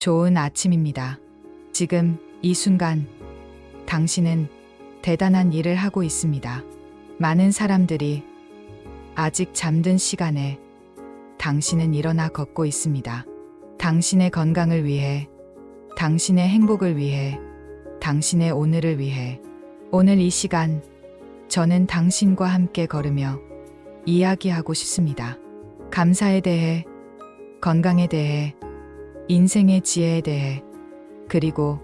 좋은 아침입니다. 지금 이 순간 당신은 대단한 일을 하고 있습니다. 많은 사람들이 아직 잠든 시간에 당신은 일어나 걷고 있습니다. 당신의 건강을 위해, 당신의 행복을 위해, 당신의 오늘을 위해. 오늘 이 시간 저는 당신과 함께 걸으며 이야기하고 싶습니다. 감사에 대해, 건강에 대해, 인생의 지혜에 대해, 그리고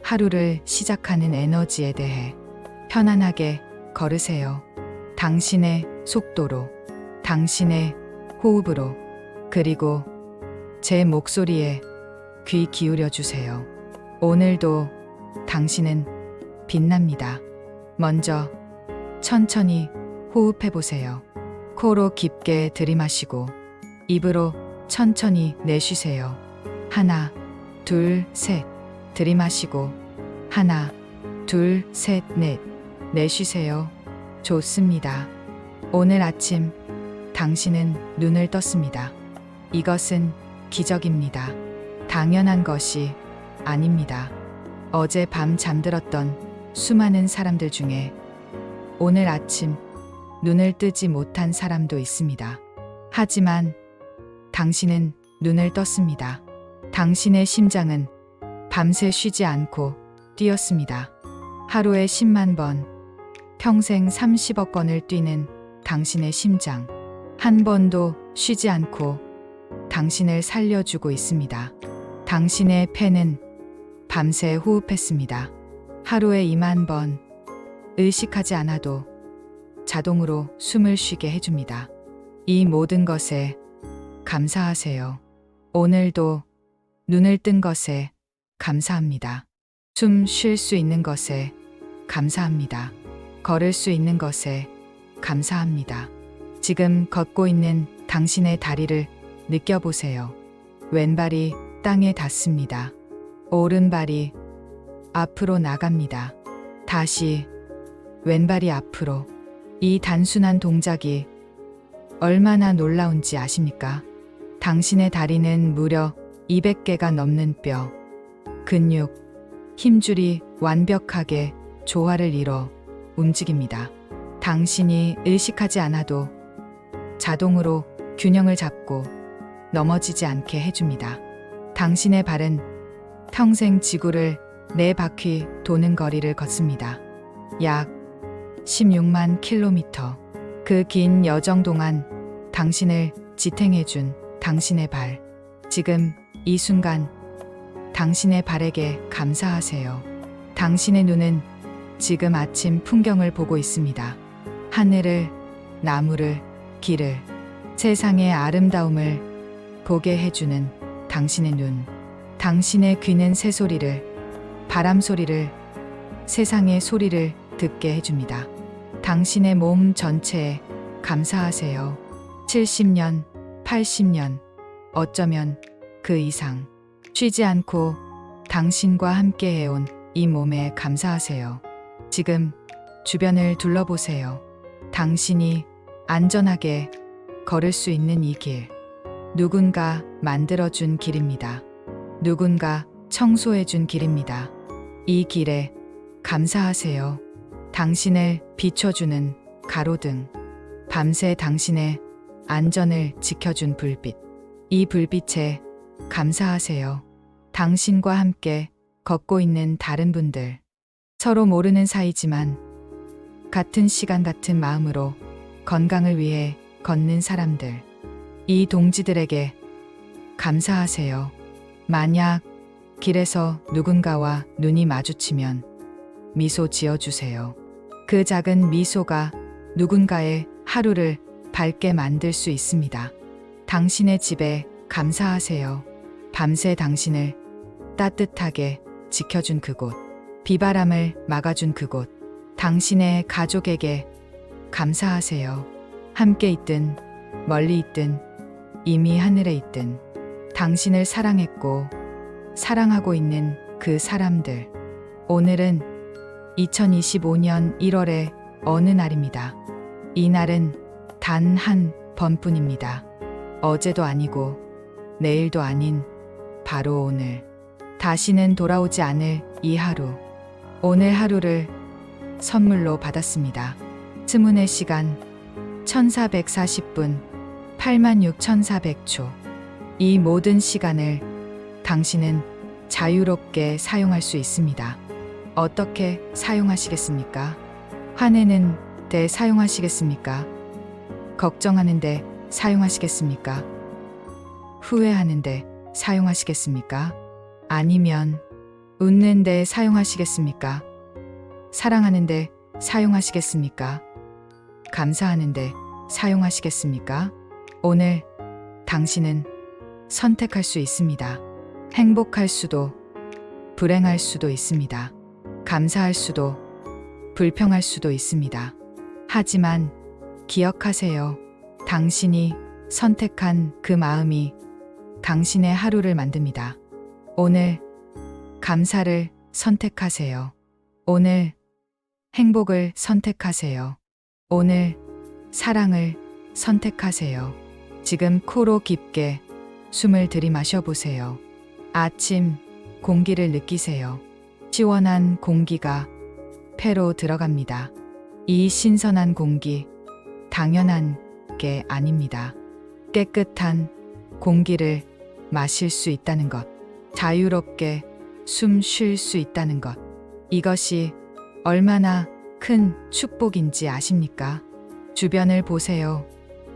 하루를 시작하는 에너지에 대해. 편안하게 걸으세요. 당신의 속도로, 당신의 호흡으로, 그리고 제 목소리에 귀 기울여 주세요. 오늘도 당신은 빛납니다. 먼저 천천히 호흡해 보세요. 코로 깊게 들이마시고 입으로 천천히 내쉬세요. 하나, 둘, 셋. 들이마시고 하나, 둘, 셋, 넷. 내쉬세요. 좋습니다. 오늘 아침 당신은 눈을 떴습니다. 이것은 기적입니다. 당연한 것이 아닙니다. 어제 밤 잠들었던 수많은 사람들 중에 오늘 아침 눈을 뜨지 못한 사람도 있습니다. 하지만 당신은 눈을 떴습니다. 당신의 심장은 밤새 쉬지 않고 뛰었습니다. 하루에 10만 번, 평생 30억 번을 뛰는 당신의 심장. 한 번도 쉬지 않고 당신을 살려주고 있습니다. 당신의 폐는 밤새 호흡했습니다. 하루에 2만 번, 의식하지 않아도 자동으로 숨을 쉬게 해줍니다. 이 모든 것에 감사하세요. 오늘도 눈을 뜬 것에 감사합니다. 숨 쉴 수 있는 것에 감사합니다. 걸을 수 있는 것에 감사합니다. 지금 걷고 있는 당신의 다리를 느껴보세요. 왼발이 땅에 닿습니다. 오른발이 앞으로 나갑니다. 다시 왼발이 앞으로. 이 단순한 동작이 얼마나 놀라운지 아십니까? 당신의 다리는 무려 200개가 넘는 뼈, 근육, 힘줄이 완벽하게 조화를 이뤄 움직입니다. 당신이 의식하지 않아도 자동으로 균형을 잡고 넘어지지 않게 해줍니다. 당신의 발은 평생 지구를 4바퀴 도는 거리를 걷습니다. 약 16만 킬로미터. 그 긴 여정 동안 당신을 지탱해준 당신의 발. 지금 이 순간 당신의 발에게 감사하세요. 당신의 눈은 지금 아침 풍경을 보고 있습니다. 하늘을, 나무를, 길을, 세상의 아름다움을 보게 해주는 당신의 눈. 당신의 귀는 새소리를, 바람 소리를, 세상의 소리를 듣게 해줍니다. 당신의 몸 전체에 감사하세요. 70년, 80년, 어쩌면 그 이상 쉬지 않고 당신과 함께 해온 이 몸에 감사하세요. 지금 주변을 둘러보세요. 당신이 안전하게 걸을 수 있는 이 길. 누군가 만들어준 길입니다. 누군가 청소해준 길입니다. 이 길에 감사하세요. 당신을 비춰주는 가로등. 밤새 당신의 안전을 지켜준 불빛. 이 불빛에 감사하세요. 당신과 함께 걷고 있는 다른 분들. 서로 모르는 사이지만 같은 시간 같은 마음으로 건강을 위해 걷는 사람들. 이 동지들에게 감사하세요. 만약 길에서 누군가와 눈이 마주치면 미소 지어주세요. 그 작은 미소가 누군가의 하루를 밝게 만들 수 있습니다. 당신의 집에 감사하세요. 밤새 당신을 따뜻하게 지켜준 그곳. 비바람을 막아준 그곳. 당신의 가족에게 감사하세요. 함께 있든 멀리 있든 이미 하늘에 있든 당신을 사랑했고 사랑하고 있는 그 사람들. 오늘은 2025년 1월의 어느 날입니다. 이 날은 단 한 번뿐입니다. 어제도 아니고 내일도 아닌 바로 오늘. 다시는 돌아오지 않을 이 하루. 오늘 하루를 선물로 받았습니다. 스문의 시간 1440분 86,400초. 이 모든 시간을 당신은 자유롭게 사용할 수 있습니다. 어떻게 사용하시겠습니까? 화내는 때 사용하시겠습니까? 걱정하는데 사용하시겠습니까? 후회하는데 사용하시겠습니까? 아니면 웃는데 사용하시겠습니까? 사랑하는데 사용하시겠습니까? 감사하는데 사용하시겠습니까? 오늘 당신은 선택할 수 있습니다. 행복할 수도 불행할 수도 있습니다. 감사할 수도 불평할 수도 있습니다. 하지만 기억하세요. 당신이 선택한 그 마음이 당신의 하루를 만듭니다. 오늘 감사를 선택하세요. 오늘 행복을 선택하세요. 오늘 사랑을 선택하세요. 지금 코로 깊게 숨을 들이마셔 보세요. 아침 공기를 느끼세요. 시원한 공기가 폐로 들어갑니다. 이 신선한 공기, 당연한 게 아닙니다. 깨끗한 공기를 마실 수 있다는 것, 자유롭게 숨 쉴 수 있다는 것, 이것이 얼마나 큰 축복인지 아십니까? 주변을 보세요.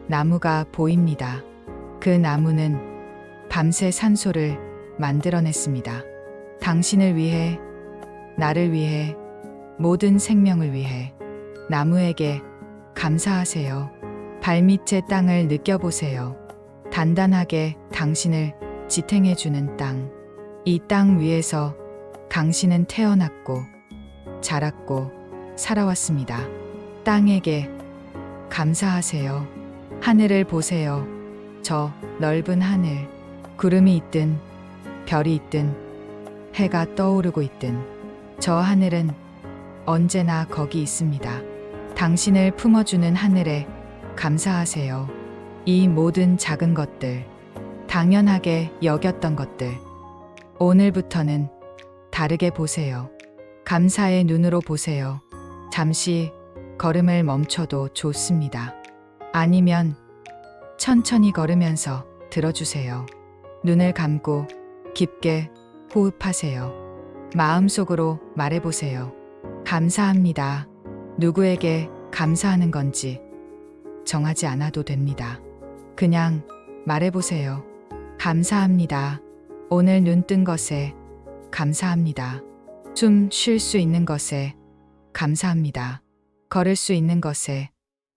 나무가 보입니다. 그 나무는 밤새 산소를 만들어냈습니다. 당신을 위해, 나를 위해, 모든 생명을 위해. 나무에게 감사하세요. 발밑의 땅을 느껴보세요. 단단하게 당신을 지탱해주는 땅. 이 땅 위에서 당신은 태어났고 자랐고 살아왔습니다. 땅에게 감사하세요. 하늘을 보세요. 저 넓은 하늘. 구름이 있든 별이 있든 해가 떠오르고 있든 저 하늘은 언제나 거기 있습니다. 당신을 품어주는 하늘에 감사하세요. 이 모든 작은 것들, 당연하게 여겼던 것들, 오늘부터는 다르게 보세요. 감사의 눈으로 보세요. 잠시 걸음을 멈춰도 좋습니다. 아니면 천천히 걸으면서 들어주세요. 눈을 감고 깊게 호흡하세요. 마음속으로 말해보세요. 감사합니다. 누구에게 감사하는 건지 정하지 않아도 됩니다. 그냥 말해보세요. 감사합니다. 오늘 눈 뜬 것에 감사합니다. 숨 쉴 수 있는 것에 감사합니다. 걸을 수 있는 것에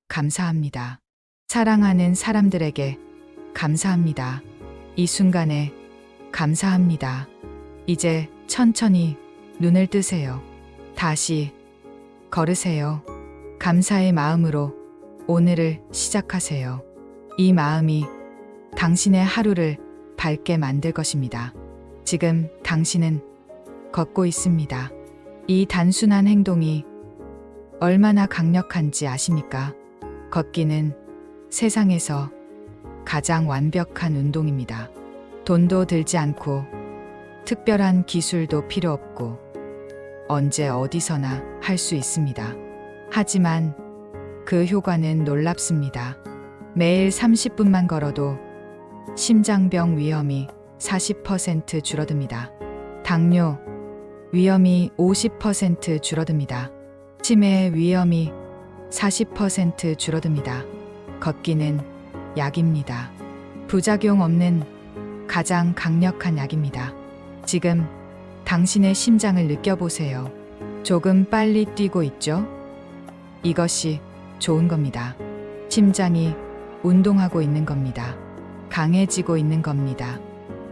감사합니다. 사랑하는 사람들에게 감사합니다. 이 순간에 감사합니다. 이제 천천히 눈을 뜨세요. 다시 걸으세요. 감사의 마음으로 오늘을 시작하세요. 이 마음이 당신의 하루를 밝게 만들 것입니다. 지금 당신은 걷고 있습니다. 이 단순한 행동이 얼마나 강력한지 아십니까? 걷기는 세상에서 가장 완벽한 운동입니다. 돈도 들지 않고 특별한 기술도 필요 없고 언제 어디서나 할 수 있습니다. 하지만 그 효과는 놀랍습니다. 매일 30분만 걸어도 심장병 위험이 40% 줄어듭니다. 당뇨 위험이 50% 줄어듭니다. 치매 위험이 40% 줄어듭니다. 걷기는 약입니다. 부작용 없는 가장 강력한 약입니다. 지금 당신의 심장을 느껴보세요. 조금 빨리 뛰고 있죠? 이것이 좋은 겁니다. 심장이 운동하고 있는 겁니다. 강해지고 있는 겁니다.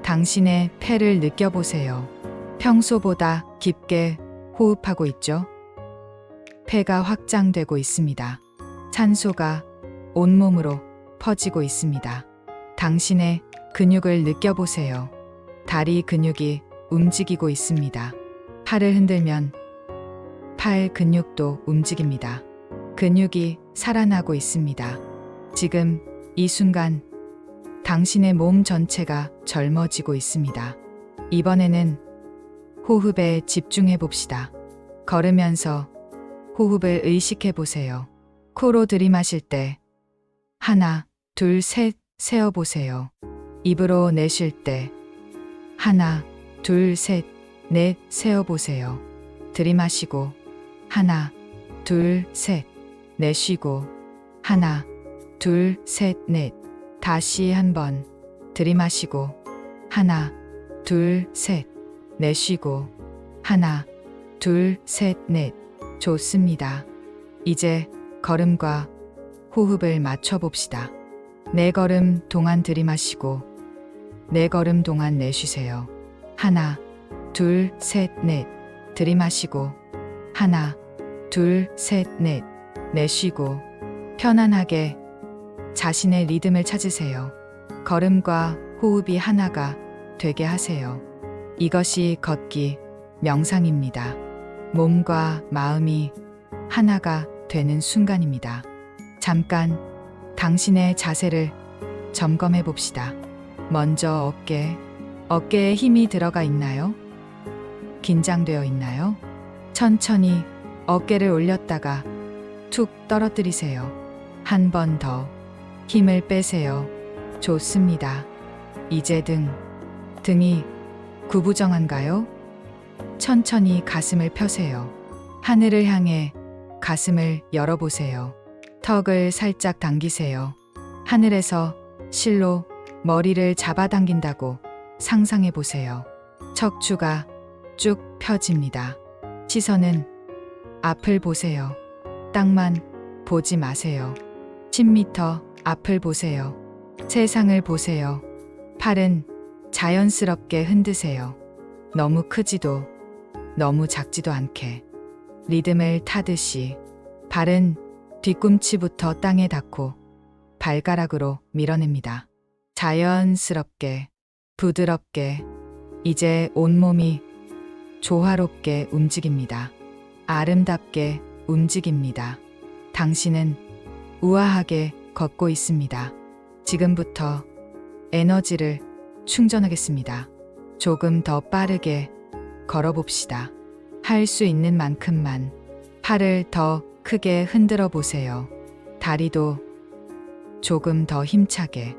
당신의 폐를 느껴보세요. 평소보다 깊게 호흡하고 있죠? 폐가 확장되고 있습니다. 산소가 온몸으로 퍼지고 있습니다. 당신의 근육을 느껴보세요. 다리 근육이 움직이고 있습니다. 팔을 흔들면 팔 근육도 움직입니다. 근육이 살아나고 있습니다. 지금 이 순간 당신의 몸 전체가 젊어지고 있습니다. 이번에는 호흡에 집중해 봅시다. 걸으면서 호흡을 의식해 보세요. 코로 들이마실 때 하나, 둘, 셋 세어 보세요. 입으로 내쉴 때 하나, 둘, 셋, 넷 세어 보세요. 들이마시고 하나, 둘, 셋, 내쉬고 하나, 둘, 셋, 넷. 다시 한번 들이마시고 하나, 둘, 셋, 내쉬고 하나, 둘, 셋, 넷. 좋습니다. 이제 걸음과 호흡을 맞춰 봅시다. 네 걸음 동안 들이마시고 네 걸음 동안 내쉬세요. 하나, 둘, 셋, 넷. 들이마시고 하나, 둘, 셋, 넷. 내쉬고 편안하게 자신의 리듬을 찾으세요. 걸음과 호흡이 하나가 되게 하세요. 이것이 걷기 명상입니다. 몸과 마음이 하나가 되는 순간입니다. 잠깐 당신의 자세를 점검해 봅시다. 먼저 어깨에 힘이 들어가 있나요? 긴장되어 있나요? 천천히 어깨를 올렸다가 툭 떨어뜨리세요. 한 번 더 힘을 빼세요. 좋습니다. 이제 등이 구부정한가요? 천천히 가슴을 펴세요. 하늘을 향해 가슴을 열어보세요. 턱을 살짝 당기세요. 하늘에서 실로 머리를 잡아당긴다고 상상해 보세요. 척추가 쭉 펴집니다. 시선은 앞을 보세요. 땅만 보지 마세요. 10m 앞을 보세요. 세상을 보세요. 팔은 자연스럽게 흔드세요. 너무 크지도 너무 작지도 않게 리듬을 타듯이 발은 뒤꿈치부터 땅에 닿고 발가락으로 밀어냅니다. 자연스럽게 부드럽게 이제 온몸이 조화롭게 움직입니다. 아름답게 움직입니다. 당신은 우아하게 걷고 있습니다. 지금부터 에너지를 충전하겠습니다. 조금 더 빠르게 걸어봅시다. 할 수 있는 만큼만 팔을 더 크게 흔들어 보세요. 다리도 조금 더 힘차게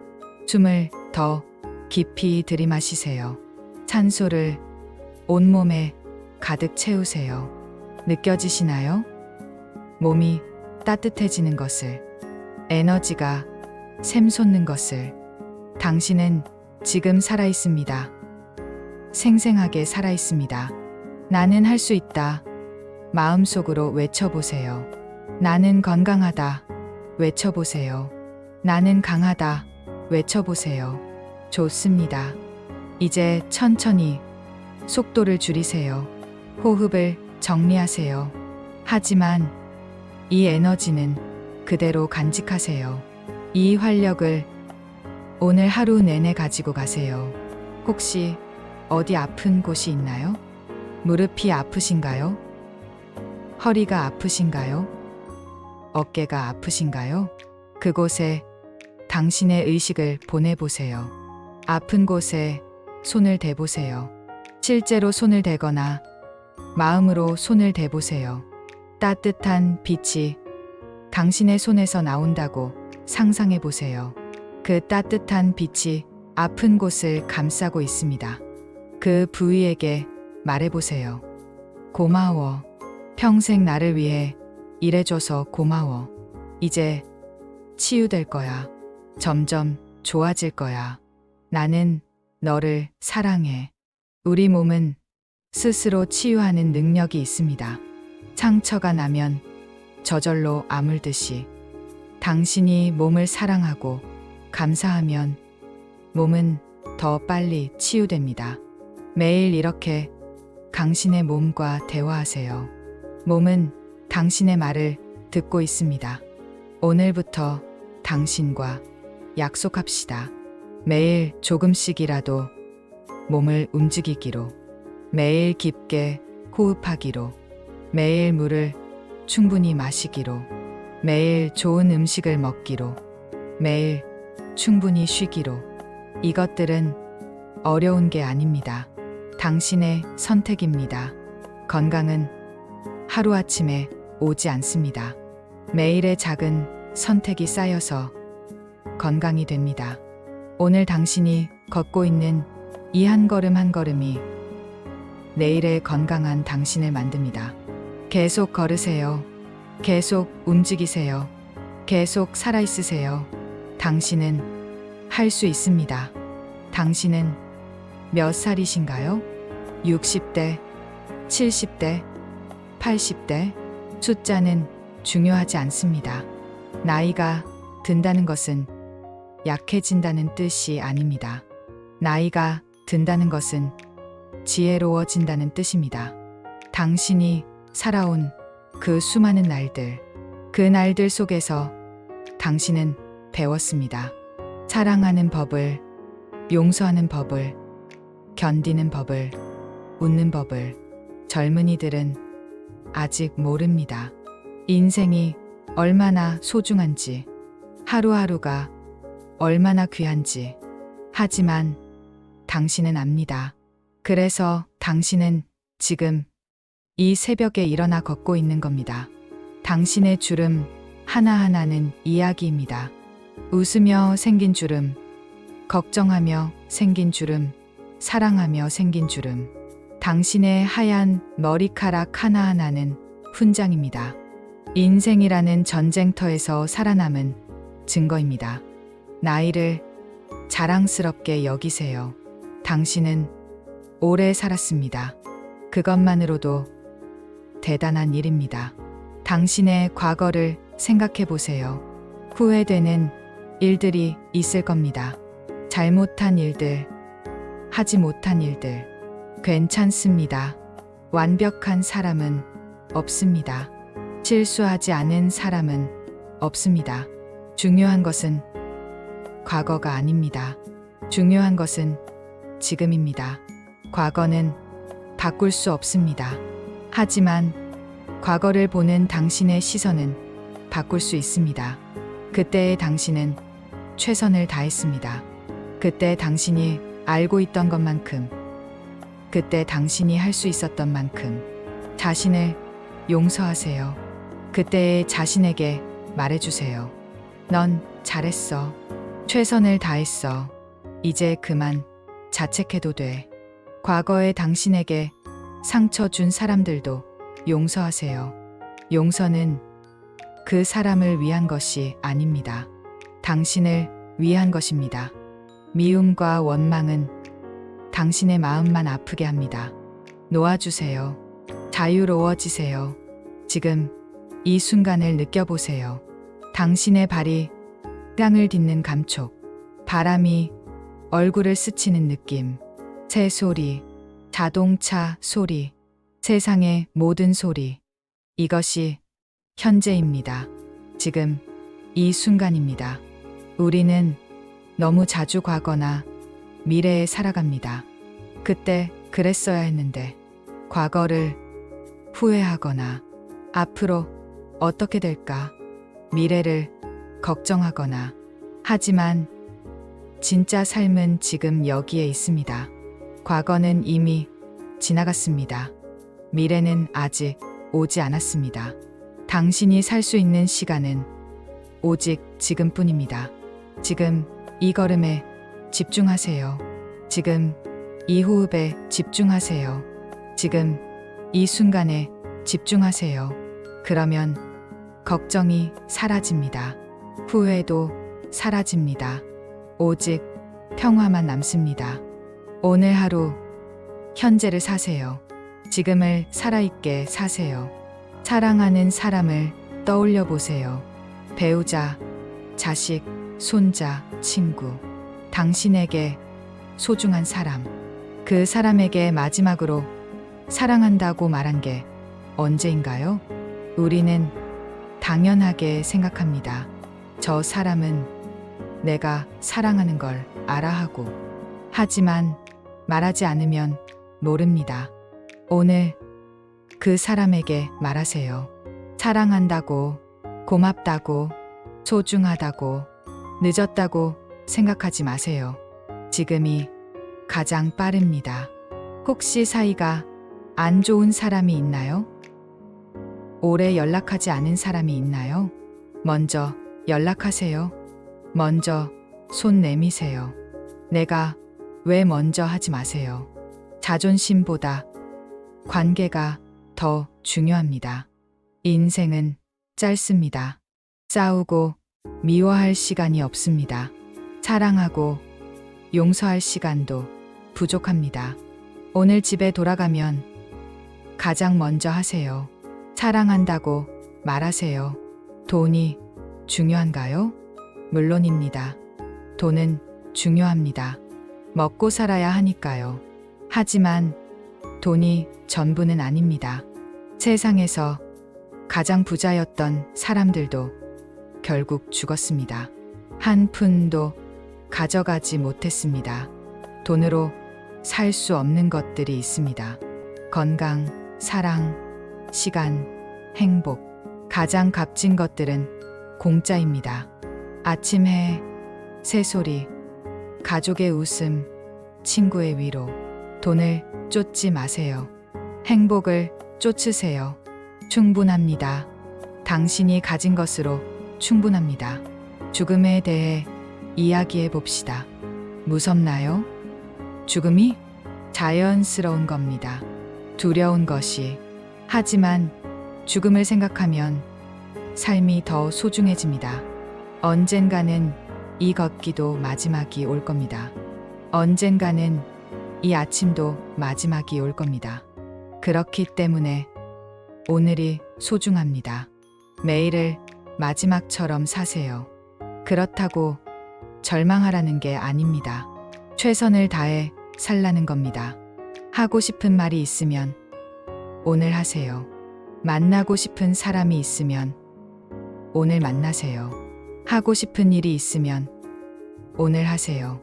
숨을 더 깊이 들이마시세요. 산소를 온몸에 가득 채우세요. 느껴지시나요? 몸이 따뜻해지는 것을, 에너지가 샘솟는 것을. 당신은 지금 살아있습니다. 생생하게 살아있습니다. 나는 할 수 있다. 마음속으로 외쳐보세요. 나는 건강하다. 외쳐보세요. 나는 강하다. 외쳐보세요. 좋습니다. 이제 천천히 속도를 줄이세요. 호흡을 정리하세요. 하지만 이 에너지는 그대로 간직하세요. 이 활력을 오늘 하루 내내 가지고 가세요. 혹시 어디 아픈 곳이 있나요? 무릎이 아프신가요? 허리가 아프신가요? 어깨가 아프신가요? 그곳에 당신의 의식을 보내보세요. 아픈 곳에 손을 대보세요. 실제로 손을 대거나 마음으로 손을 대보세요. 따뜻한 빛이 당신의 손에서 나온다고 상상해 보세요. 그 따뜻한 빛이 아픈 곳을 감싸고 있습니다. 그 부위에게 말해보세요. 고마워. 평생 나를 위해 일해줘서 고마워. 이제 치유될 거야. 점점 좋아질 거야. 나는 너를 사랑해. 우리 몸은 스스로 치유하는 능력이 있습니다. 상처가 나면 저절로 아물듯이 당신이 몸을 사랑하고 감사하면 몸은 더 빨리 치유됩니다. 매일 이렇게 당신의 몸과 대화하세요. 몸은 당신의 말을 듣고 있습니다. 오늘부터 당신과 약속합시다. 매일 조금씩이라도 몸을 움직이기로, 매일 깊게 호흡하기로, 매일 물을 충분히 마시기로, 매일 좋은 음식을 먹기로, 매일 충분히 쉬기로. 이것들은 어려운 게 아닙니다. 당신의 선택입니다. 건강은 하루아침에 오지 않습니다. 매일의 작은 선택이 쌓여서 건강이 됩니다. 오늘 당신이 걷고 있는 이 한 걸음 한 걸음이 내일의 건강한 당신을 만듭니다. 계속 걸으세요. 계속 움직이세요. 계속 살아있으세요. 당신은 할 수 있습니다. 당신은 몇 살이신가요? 60대, 70대, 80대? 숫자는 중요하지 않습니다. 나이가 든다는 것은 약해진다는 뜻이 아닙니다. 나이가 든다는 것은 지혜로워진다는 뜻입니다. 당신이 살아온 그 수많은 날들, 그 날들 속에서 당신은 배웠습니다. 사랑하는 법을, 용서하는 법을, 견디는 법을, 웃는 법을. 젊은이들은 아직 모릅니다. 인생이 얼마나 소중한지, 하루하루가 얼마나 귀한지. 하지만 당신은 압니다. 그래서 당신은 지금 이 새벽에 일어나 걷고 있는 겁니다. 당신의 주름 하나하나는 이야기입니다. 웃으며 생긴 주름, 걱정하며 생긴 주름, 사랑하며 생긴 주름. 당신의 하얀 머리카락 하나하나는 훈장입니다. 인생이라는 전쟁터에서 살아남은 증거입니다. 나이를 자랑스럽게 여기세요. 당신은 오래 살았습니다. 그것만으로도 대단한 일입니다. 당신의 과거를 생각해 보세요. 후회되는 일들이 있을 겁니다. 잘못한 일들, 하지 못한 일들. 괜찮습니다. 완벽한 사람은 없습니다. 실수하지 않은 사람은 없습니다. 중요한 것은 과거가 아닙니다. 중요한 것은 지금입니다. 과거는 바꿀 수 없습니다. 하지만 과거를 보는 당신의 시선은 바꿀 수 있습니다. 그때의 당신은 최선을 다했습니다. 그때 당신이 알고 있던 것만큼, 그때 당신이 할 수 있었던 만큼 자신을 용서하세요. 그때의 자신에게 말해주세요. 넌 잘했어. 최선을 다했어. 이제 그만 자책해도 돼. 과거의 당신에게 상처 준 사람들도 용서하세요. 용서는 그 사람을 위한 것이 아닙니다. 당신을 위한 것입니다. 미움과 원망은 당신의 마음만 아프게 합니다. 놓아주세요. 자유로워지세요. 지금 이 순간을 느껴보세요. 당신의 발이 땅을 딛는 감촉, 바람이 얼굴을 스치는 느낌, 새 소리, 자동차 소리, 세상의 모든 소리. 이것이 현재입니다. 지금 이 순간입니다. 우리는 너무 자주 과거나 미래에 살아갑니다. 그때 그랬어야 했는데, 과거를 후회하거나 앞으로 어떻게 될까, 미래를 걱정하거나. 하지만 진짜 삶은 지금 여기에 있습니다. 과거는 이미 지나갔습니다. 미래는 아직 오지 않았습니다. 당신이 살 수 있는 시간은 오직 지금뿐입니다. 지금 이 걸음에 집중하세요. 지금 이 호흡에 집중하세요. 지금 이 순간에 집중하세요. 그러면 걱정이 사라집니다. 후회도 사라집니다. 오직 평화만 남습니다. 오늘 하루 현재를 사세요. 지금을 살아있게 사세요. 사랑하는 사람을 떠올려 보세요. 배우자, 자식, 손자, 친구. 당신에게 소중한 사람. 그 사람에게 마지막으로 사랑한다고 말한 게 언제인가요? 우리는 당연하게 생각합니다. 저 사람은 내가 사랑하는 걸 알아 하고. 하지만 말하지 않으면 모릅니다. 오늘 그 사람에게 말하세요. 사랑한다고, 고맙다고, 소중하다고, 늦었다고 생각하지 마세요. 지금이 가장 빠릅니다. 혹시 사이가 안 좋은 사람이 있나요? 오래 연락하지 않은 사람이 있나요? 먼저 연락하세요. 먼저 손 내미세요. 내가 왜 먼저 하지 마세요. 자존심보다 관계가 더 중요합니다. 인생은 짧습니다. 싸우고 미워할 시간이 없습니다. 사랑하고 용서할 시간도 부족합니다. 오늘 집에 돌아가면 가장 먼저 하세요. 사랑한다고 말하세요. 돈이 중요한가요? 물론입니다. 돈은 중요합니다. 먹고 살아야 하니까요. 하지만 돈이 전부는 아닙니다. 세상에서 가장 부자였던 사람들도 결국 죽었습니다. 한 푼도 가져가지 못했습니다. 돈으로 살 수 없는 것들이 있습니다. 건강, 사랑, 시간, 행복. 가장 값진 것들은 공짜입니다. 아침 해, 새소리, 가족의 웃음, 친구의 위로. 돈을 쫓지 마세요. 행복을 쫓으세요. 충분합니다. 당신이 가진 것으로 충분합니다. 죽음에 대해 이야기해 봅시다. 무섭나요? 죽음이 자연스러운 겁니다. 두려운 것이. 하지만 죽음을 생각하면 삶이 더 소중해집니다. 언젠가는 이 걷기도 마지막이 올 겁니다. 언젠가는 이 아침도 마지막이 올 겁니다. 그렇기 때문에 오늘이 소중합니다. 매일을 마지막처럼 사세요. 그렇다고 절망하라는 게 아닙니다. 최선을 다해 살라는 겁니다. 하고 싶은 말이 있으면 오늘 하세요. 만나고 싶은 사람이 있으면 오늘 만나세요. 하고 싶은 일이 있으면 오늘 하세요.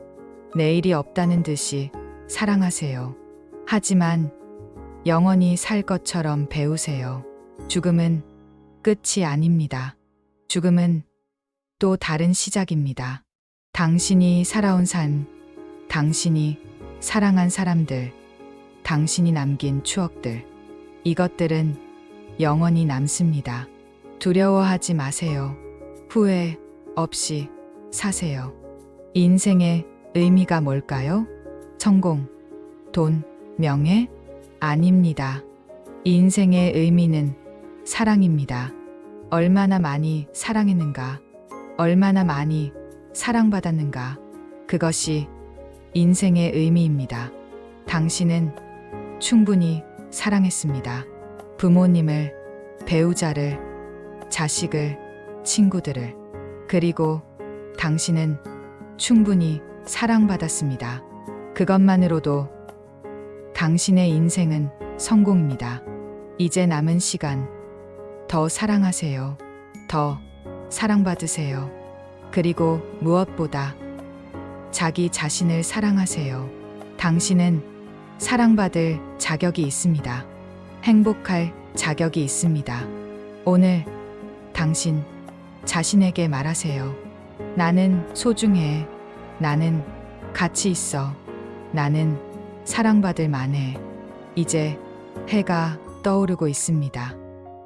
내일이 없다는 듯이 사랑하세요. 하지만 영원히 살 것처럼 배우세요. 죽음은 끝이 아닙니다. 죽음은 또 다른 시작입니다. 당신이 살아온 삶, 당신이 사랑한 사람들, 당신이 남긴 추억들. 이것들은 영원히 남습니다. 두려워하지 마세요. 후회 없이 사세요. 인생의 의미가 뭘까요? 성공, 돈, 명예? 아닙니다. 인생의 의미는 사랑입니다. 얼마나 많이 사랑했는가, 얼마나 많이 사랑받았는가. 그것이 인생의 의미입니다. 당신은 충분히 사랑했습니다. 부모님을, 배우자를, 자식을, 친구들을. 그리고 당신은 충분히 사랑받았습니다. 그것만으로도 당신의 인생은 성공입니다. 이제 남은 시간 더 사랑하세요. 더 사랑받으세요. 그리고 무엇보다 자기 자신을 사랑하세요. 당신은 사랑받을 자격이 있습니다. 행복할 자격이 있습니다. 오늘 당신 자신에게 말하세요. 나는 소중해. 나는 가치 있어. 나는 사랑받을 만해. 이제 해가 떠오르고 있습니다.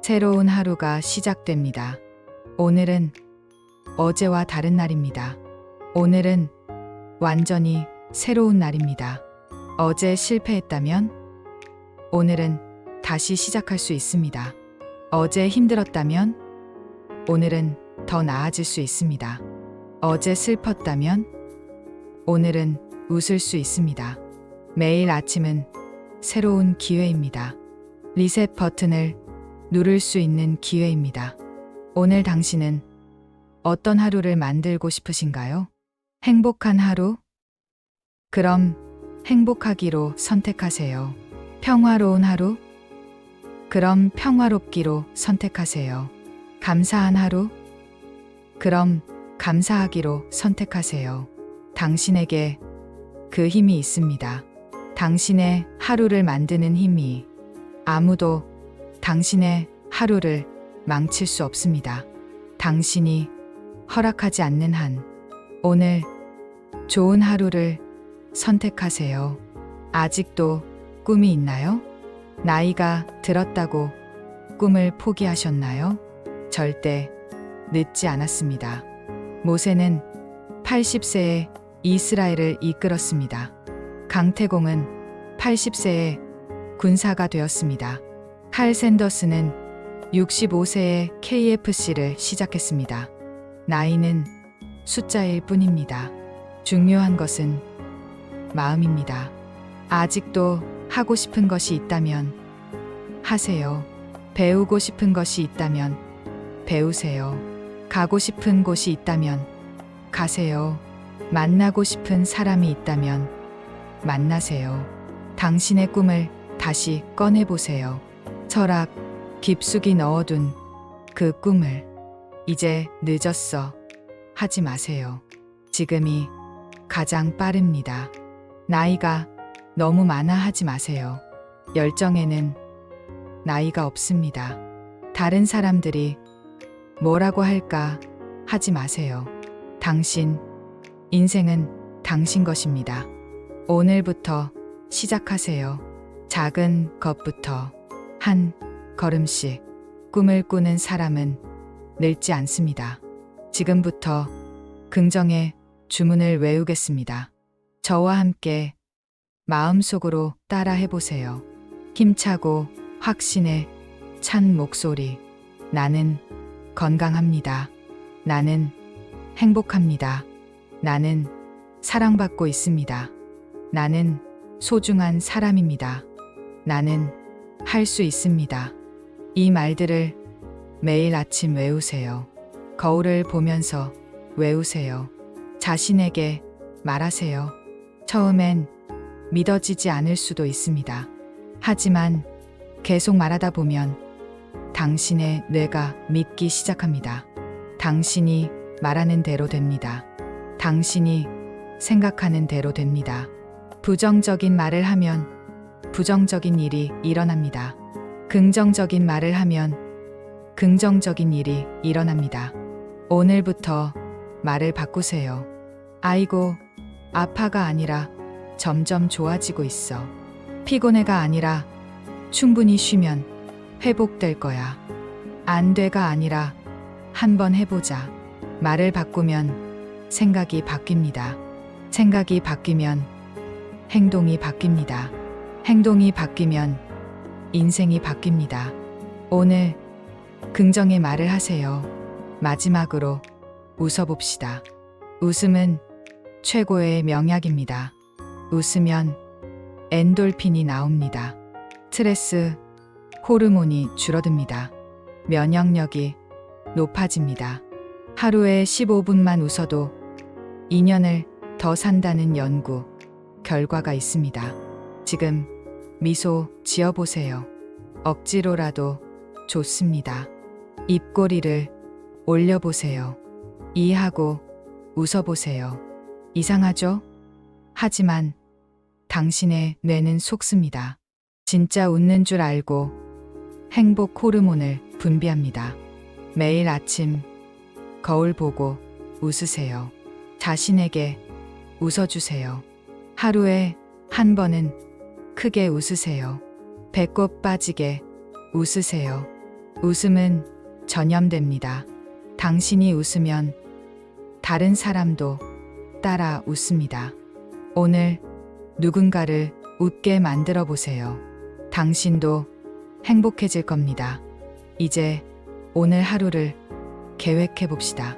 새로운 하루가 시작됩니다. 오늘은 어제와 다른 날입니다. 오늘은 완전히 새로운 날입니다. 어제 실패했다면 오늘은 다시 시작할 수 있습니다. 어제 힘들었다면 오늘은 더 나아질 수 있습니다. 어제 슬펐다면 오늘은 웃을 수 있습니다. 매일 아침은 새로운 기회입니다. 리셋 버튼을 누를 수 있는 기회입니다. 오늘 당신은 어떤 하루를 만들고 싶으신가요? 행복한 하루? 그럼 행복하기로 선택하세요. 평화로운 하루? 그럼 평화롭기로 선택하세요. 감사한 하루? 그럼 감사하기로 선택하세요. 당신에게 그 힘이 있습니다. 당신의 하루를 만드는 힘이. 아무도 당신의 하루를 망칠 수 없습니다. 당신이 허락하지 않는 한 오늘 좋은 하루를 선택하세요. 아직도 꿈이 있나요? 나이가 들었다고 꿈을 포기하셨나요? 절대 늦지 않았습니다. 모세는 80세에 이스라엘을 이끌었습니다. 강태공은 80세에 군사가 되었습니다. 칼 샌더스는 65세에 KFC를 시작했습니다. 나이는 숫자일 뿐입니다. 중요한 것은 마음입니다. 아직도 하고 싶은 것이 있다면 하세요. 배우고 싶은 것이 있다면 배우세요. 가고 싶은 곳이 있다면 가세요. 만나고 싶은 사람이 있다면 만나세요. 당신의 꿈을 다시 꺼내보세요. 철학 깊숙이 넣어둔 그 꿈을 이제 늦었어 하지 마세요. 지금이 가장 빠릅니다. 나이가 너무 많아 하지 마세요. 열정에는 나이가 없습니다. 다른 사람들이 뭐라고 할까 하지 마세요. 당신 인생은 당신 것입니다. 오늘부터 시작하세요. 작은 것부터 한 걸음씩 꿈을 꾸는 사람은 늙지 않습니다. 지금부터 긍정의 주문을 외우겠습니다. 저와 함께 마음속으로 따라 해보세요. 힘차고 확신에 찬 목소리. 나는 건강합니다. 나는 행복합니다. 나는 사랑받고 있습니다. 나는 소중한 사람입니다. 나는 할 수 있습니다. 이 말들을 매일 아침 외우세요. 거울을 보면서 외우세요. 자신에게 말하세요. 처음엔 믿어지지 않을 수도 있습니다. 하지만 계속 말하다 보면 당신의 뇌가 믿기 시작합니다. 당신이 말하는 대로 됩니다. 당신이 생각하는 대로 됩니다. 부정적인 말을 하면 부정적인 일이 일어납니다. 긍정적인 말을 하면 긍정적인 일이 일어납니다. 오늘부터 말을 바꾸세요. 아이고, 아파가 아니라 점점 좋아지고 있어. 피곤해가 아니라 충분히 쉬면 회복될 거야. 안 돼가 아니라 한번 해보자. 말을 바꾸면 생각이 바뀝니다. 생각이 바뀌면 행동이 바뀝니다. 행동이 바뀌면 인생이 바뀝니다. 오늘 긍정의 말을 하세요. 마지막으로 웃어봅시다. 웃음은 최고의 명약입니다. 웃으면 엔돌핀이 나옵니다. 스트레스 호르몬이 줄어듭니다. 면역력이 높아집니다. 하루에 15분만 웃어도 2년을 더 산다는 연구 결과가 있습니다. 지금 미소 지어보세요. 억지로라도 좋습니다. 입꼬리를 올려보세요. 이해하고 웃어보세요. 이상하죠? 하지만 당신의 뇌는 속습니다. 진짜 웃는 줄 알고 행복 호르몬을 분비합니다. 매일 아침 거울 보고 웃으세요. 자신에게 웃어주세요. 하루에 한 번은 크게 웃으세요. 배꼽 빠지게 웃으세요. 웃음은 전염됩니다. 당신이 웃으면 다른 사람도 따라 웃습니다. 오늘 누군가를 웃게 만들어 보세요. 당신도 행복해질 겁니다. 이제 오늘 하루를 계획해 봅시다.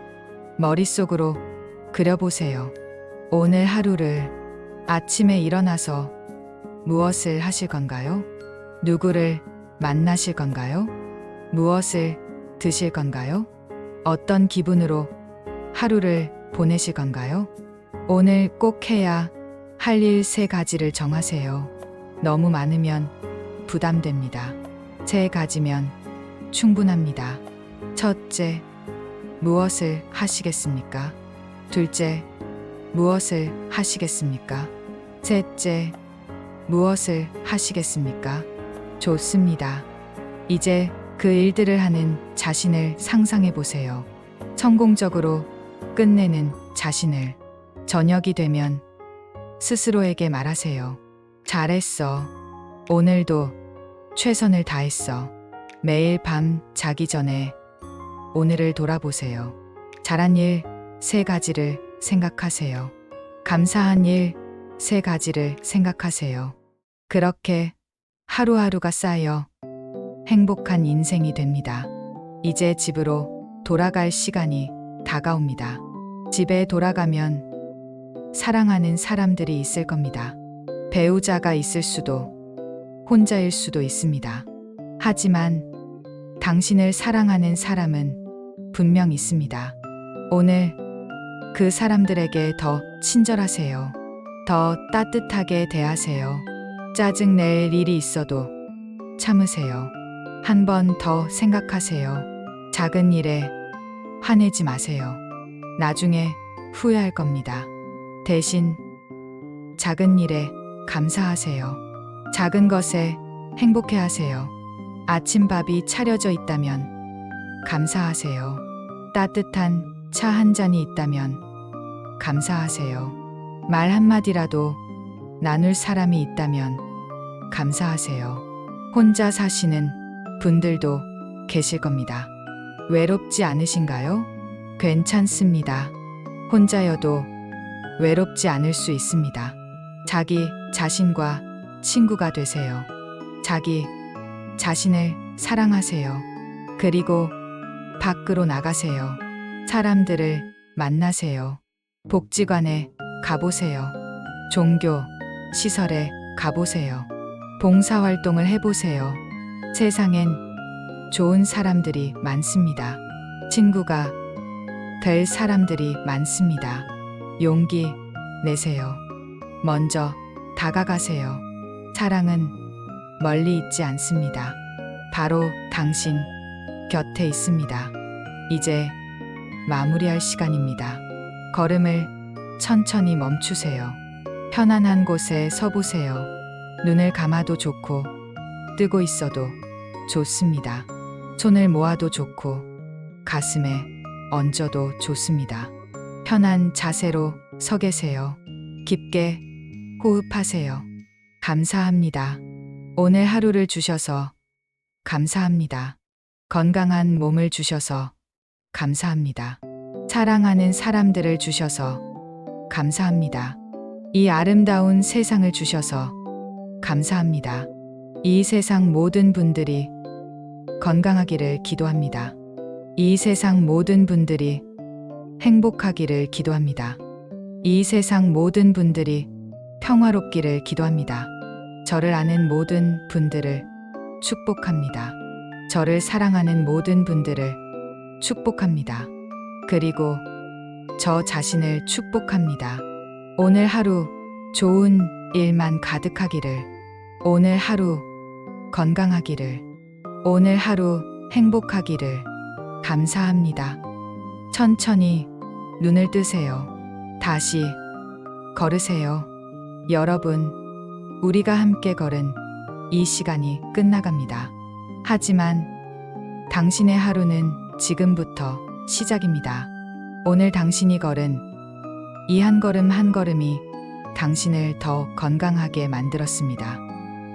머릿속으로 그려보세요. 오늘 하루를 아침에 일어나서 무엇을 하실 건가요? 누구를 만나실 건가요? 무엇을 드실 건가요? 어떤 기분으로 하루를 보내실 건가요? 오늘 꼭 해야 할 일 3가지를 정하세요. 너무 많으면 부담됩니다. 3가지면 충분합니다. 첫째, 무엇을 하시겠습니까? 둘째, 무엇을 하시겠습니까? 셋째, 무엇을 하시겠습니까? 좋습니다. 이제 그 일들을 하는 자신을 상상해 보세요. 성공적으로 끝내는 자신을. 저녁이 되면 스스로에게 말하세요. 잘했어. 오늘도 최선을 다했어. 매일 밤 자기 전에 오늘을 돌아보세요. 잘한 일 3가지를 생각하세요. 감사한 일 3가지를 생각하세요. 그렇게 하루하루가 쌓여 행복한 인생이 됩니다. 이제 집으로 돌아갈 시간이 다가옵니다. 집에 돌아가면 사랑하는 사람들이 있을 겁니다. 배우자가 있을 수도, 혼자일 수도 있습니다. 하지만 당신을 사랑하는 사람은 분명 있습니다. 오늘 그 사람들에게 더 친절하세요. 더 따뜻하게 대하세요. 짜증낼 일이 있어도 참으세요. 한 번 더 생각하세요. 작은 일에 화내지 마세요. 나중에 후회할 겁니다. 대신 작은 일에 감사하세요. 작은 것에 행복해하세요. 아침밥이 차려져 있다면 감사하세요. 따뜻한 차 한 잔이 있다면 감사하세요. 말 한마디라도 나눌 사람이 있다면 감사하세요. 혼자 사시는 분들도 계실 겁니다. 외롭지 않으신가요? 괜찮습니다. 혼자여도 외롭지 않을 수 있습니다. 자기 자신과 친구가 되세요. 자기 자신을 사랑하세요. 그리고 밖으로 나가세요. 사람들을 만나세요. 복지관에 가보세요. 종교 시설에 가보세요. 봉사활동을 해보세요. 세상엔 좋은 사람들이 많습니다. 친구가 될 사람들이 많습니다. 용기 내세요. 먼저 다가가세요. 사랑은 멀리 있지 않습니다. 바로 당신 곁에 있습니다. 이제 마무리할 시간입니다. 걸음을 천천히 멈추세요. 편안한 곳에 서보세요. 눈을 감아도 좋고 뜨고 있어도 좋습니다. 손을 모아도 좋고 가슴에 얹어도 좋습니다. 편한 자세로 서 계세요. 깊게 호흡하세요. 감사합니다. 오늘 하루를 주셔서 감사합니다. 건강한 몸을 주셔서 감사합니다. 사랑하는 사람들을 주셔서 감사합니다. 이 아름다운 세상을 주셔서 감사합니다. 이 세상 모든 분들이 건강하기를 기도합니다. 이 세상 모든 분들이 행복하기를 기도합니다. 이 세상 모든 분들이 평화롭기를 기도합니다. 저를 아는 모든 분들을 축복합니다. 저를 사랑하는 모든 분들을 축복합니다. 그리고 저 자신을 축복합니다. 오늘 하루 좋은 일만 가득하기를, 오늘 하루 건강하기를, 오늘 하루 행복하기를 감사합니다. 천천히 눈을 뜨세요. 다시 걸으세요. 여러분, 우리가 함께 걸은 이 시간이 끝나갑니다. 하지만 당신의 하루는 지금부터 시작입니다. 오늘 당신이 걸은 이 한 걸음 한 걸음이 당신을 더 건강하게 만들었습니다.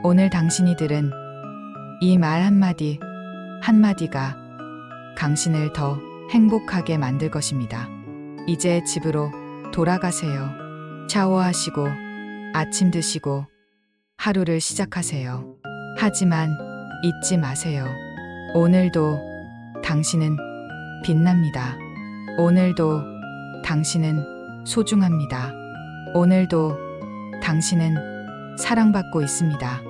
오늘 당신이 들은 이 말 한마디 한마디가 당신을 더 행복하게 만들 것입니다. 이제 집으로 돌아가세요. 샤워하시고 아침 드시고 하루를 시작하세요. 하지만 잊지 마세요. 오늘도 당신은 빛납니다. 오늘도 당신은 소중합니다. 오늘도 당신은 사랑받고 있습니다.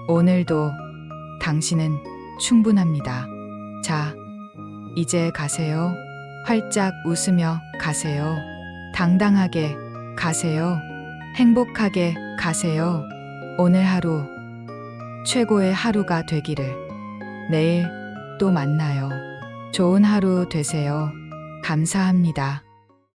오늘도 당신은 충분합니다. 자, 이제 가세요. 활짝 웃으며 가세요. 당당하게 가세요. 행복하게 가세요. 오늘 하루 최고의 하루가 되기를. 내일 또 만나요. 좋은 하루 되세요. 감사합니다.